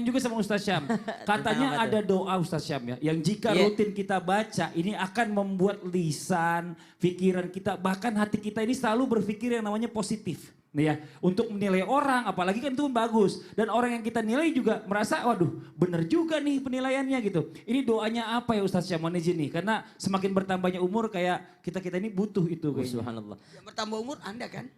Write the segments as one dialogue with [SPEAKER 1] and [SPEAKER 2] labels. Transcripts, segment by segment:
[SPEAKER 1] ditanyain juga sama Ustaz Syam. Katanya ada doa Ustaz Syam ya, yang jika rutin kita baca ini akan membuat lisan, pikiran kita, bahkan hati kita ini selalu berpikir yang namanya positif. Nih ya, untuk menilai orang, apalagi kan itu bagus. Dan orang yang kita nilai juga merasa, waduh bener juga nih penilaiannya gitu. Ini doanya apa ya Ustaz Syam Maniji nih? Karena semakin bertambahnya umur kayak kita-kita ini butuh itu kayaknya.
[SPEAKER 2] Subhanallah.
[SPEAKER 3] Yang bertambah umur Anda kan?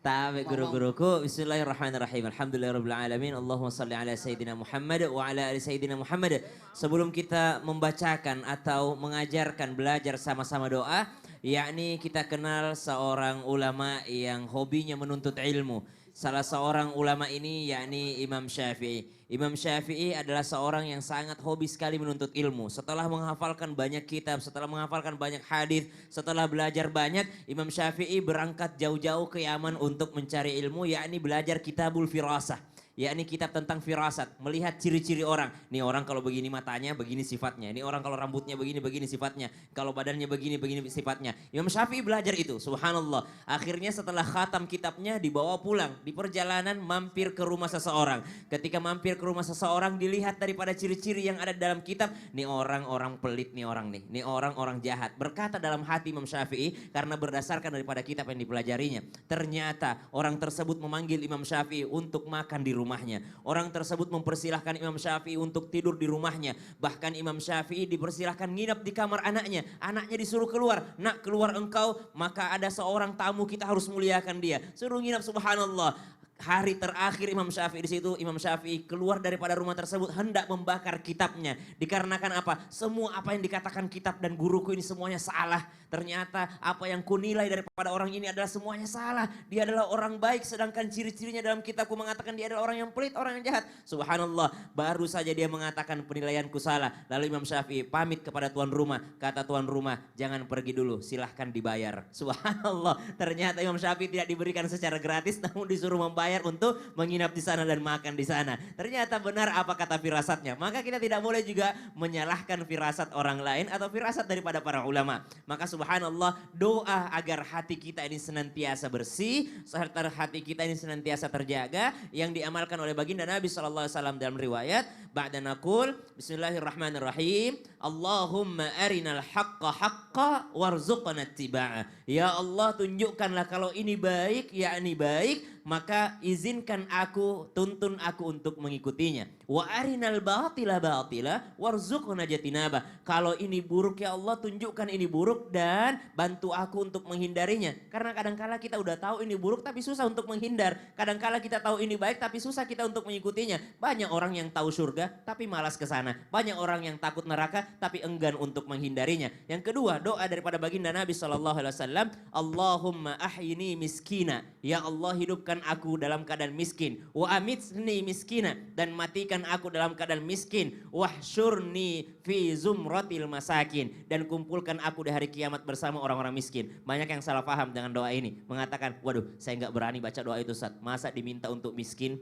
[SPEAKER 2] Tapi guru-guruku, bismillahirrahmanirrahim. Alhamdulillahirrahmanirrahim. Allahumma salli ala Sayyidina Muhammad wa ala ali Sayyidina Muhammad. Sebelum kita membacakan atau mengajarkan, belajar sama-sama doa, yakni kita kenal seorang ulama yang hobinya menuntut ilmu. Salah seorang ulama ini yakni Imam Syafi'i. Imam Syafi'i adalah seorang yang sangat hobi sekali menuntut ilmu. Setelah menghafalkan banyak kitab, setelah menghafalkan banyak hadis, setelah belajar banyak, Imam Syafi'i berangkat jauh-jauh ke Yaman untuk mencari ilmu, yakni belajar Kitabul Firasah. Yakni kitab tentang firasat, melihat ciri-ciri orang. Nih orang kalau begini matanya, begini sifatnya. Ini orang kalau rambutnya begini, begini sifatnya. Kalau badannya begini, begini sifatnya. Imam Syafi'i belajar itu, subhanallah. Akhirnya setelah khatam kitabnya dibawa pulang. Di perjalanan mampir ke rumah seseorang. Ketika mampir ke rumah seseorang dilihat daripada ciri-ciri yang ada dalam kitab. Nih orang pelit nih orang nih. Nih orang jahat. Berkata dalam hati Imam Syafi'i karena berdasarkan daripada kitab yang dipelajarinya. Ternyata orang tersebut memanggil Imam Syafi'i untuk makan di rumahnya. Orang tersebut mempersilahkan Imam Syafi'i untuk tidur di rumahnya. Bahkan Imam Syafi'i dipersilahkan nginap di kamar anaknya. Anaknya disuruh keluar. Nak keluar engkau, maka ada seorang tamu kita harus muliakan dia. Suruh nginap, subhanallah. Hari terakhir Imam Syafi'i di situ, Imam Syafi'i keluar daripada rumah tersebut hendak membakar kitabnya. Dikarenakan apa? Semua apa yang dikatakan kitab dan guruku ini semuanya salah. Ternyata apa yang kunilai daripada orang ini adalah semuanya salah. Dia adalah orang baik sedangkan ciri-cirinya dalam kitabku mengatakan dia adalah orang yang pelit, orang yang jahat. Subhanallah, baru saja dia mengatakan penilaianku salah. Lalu Imam Syafi'i pamit kepada tuan rumah. Kata tuan rumah, jangan pergi dulu, silahkan dibayar. Subhanallah, ternyata Imam Syafi'i tidak diberikan secara gratis namun disuruh membayar untuk menginap di sana dan makan di sana. Ternyata benar apa kata firasatnya. Maka kita tidak boleh juga menyalahkan firasat orang lain atau firasat daripada para ulama. Maka subhanallah, doa agar hati kita ini senantiasa bersih, serta hati kita ini senantiasa terjaga, yang diamalkan oleh baginda Nabi SAW dalam riwayat. Ba'da naqul, bismillahirrahmanirrahim, Allahumma arinal haqqa haqqa warzuqna ittiba'ah. Ya Allah, tunjukkanlah kalau ini baik, yakni baik, maka izinkan aku, tuntun aku untuk mengikutinya. Wa arinal batila batila warzuqna jatinaba. Kalau ini buruk ya Allah, tunjukkan ini buruk dan bantu aku untuk menghindarinya. Karena kadangkala kita udah tahu ini buruk tapi susah untuk menghindar. Kadangkala kita tahu ini baik tapi susah kita untuk mengikutinya. Banyak orang yang tahu surga tapi malas ke sana. Banyak orang yang takut neraka tapi enggan untuk menghindarinya. Yang kedua, doa daripada baginda Nabi SAW, Allahumma ahyini miskina. Ya Allah, hidupkan aku dalam keadaan miskin. Wa amitni miskina, dan matikan aku dalam keadaan miskin. Wahsyurni fi zumratil masakin, dan kumpulkan aku di hari kiamat bersama orang-orang miskin. Banyak yang salah paham dengan doa ini, mengatakan, waduh saya nggak berani baca doa itu Ustaz. Masa diminta untuk miskin?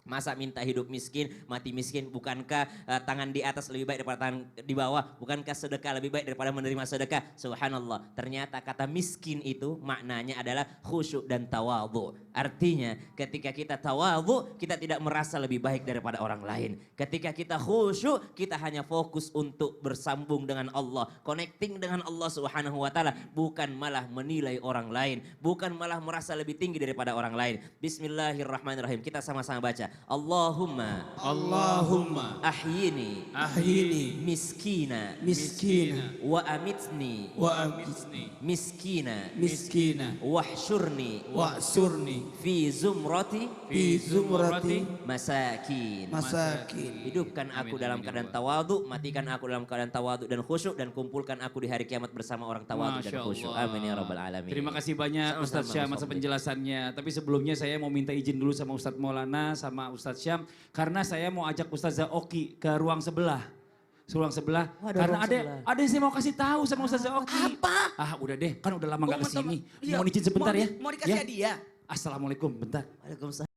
[SPEAKER 2] Masa minta hidup miskin, mati miskin? Bukankah tangan di atas lebih baik daripada tangan di bawah? Bukankah sedekah lebih baik daripada menerima sedekah? Subhanallah, ternyata kata miskin itu maknanya adalah khusyuk dan tawadhu. Artinya ketika kita tawadhu, kita tidak merasa lebih baik daripada orang lain. Ketika kita khusyuk, kita hanya fokus untuk bersambung dengan Allah, connecting dengan Allah Subhanahu wa taala, bukan malah menilai orang lain, bukan malah merasa lebih tinggi daripada orang lain. Bismillahirrahmanirrahim. Kita sama-sama baca. Allahumma ahyini miskina wa amitni miskina wahsyurni fi zumrati masakin. Hidupkan aku dalam keadaan tawadhu, matikan aku dalam keadaan tawadhu dan khusyuk, dan kumpulkan aku di hari kiamat bersama orang tawadhu dan khusyuk. Amin ya rabbal alamin.
[SPEAKER 1] Terima kasih banyak Ustadz Syam atas penjelasannya. Tapi sebelumnya saya mau minta izin dulu sama Ustadz Maulana sama Ustadz Syam, karena saya mau ajak Ustazah Oki ke ruang sebelah. Karena ada yang saya mau kasih tahu sama Ustazah Oki.
[SPEAKER 3] Apa?
[SPEAKER 1] Ah udah deh, kan udah lama gak kesini. Mohon izin sebentar ya.
[SPEAKER 3] Mau dikasih hadiah?
[SPEAKER 1] Assalamualaikum, bentar.
[SPEAKER 2] Waalaikumsalam.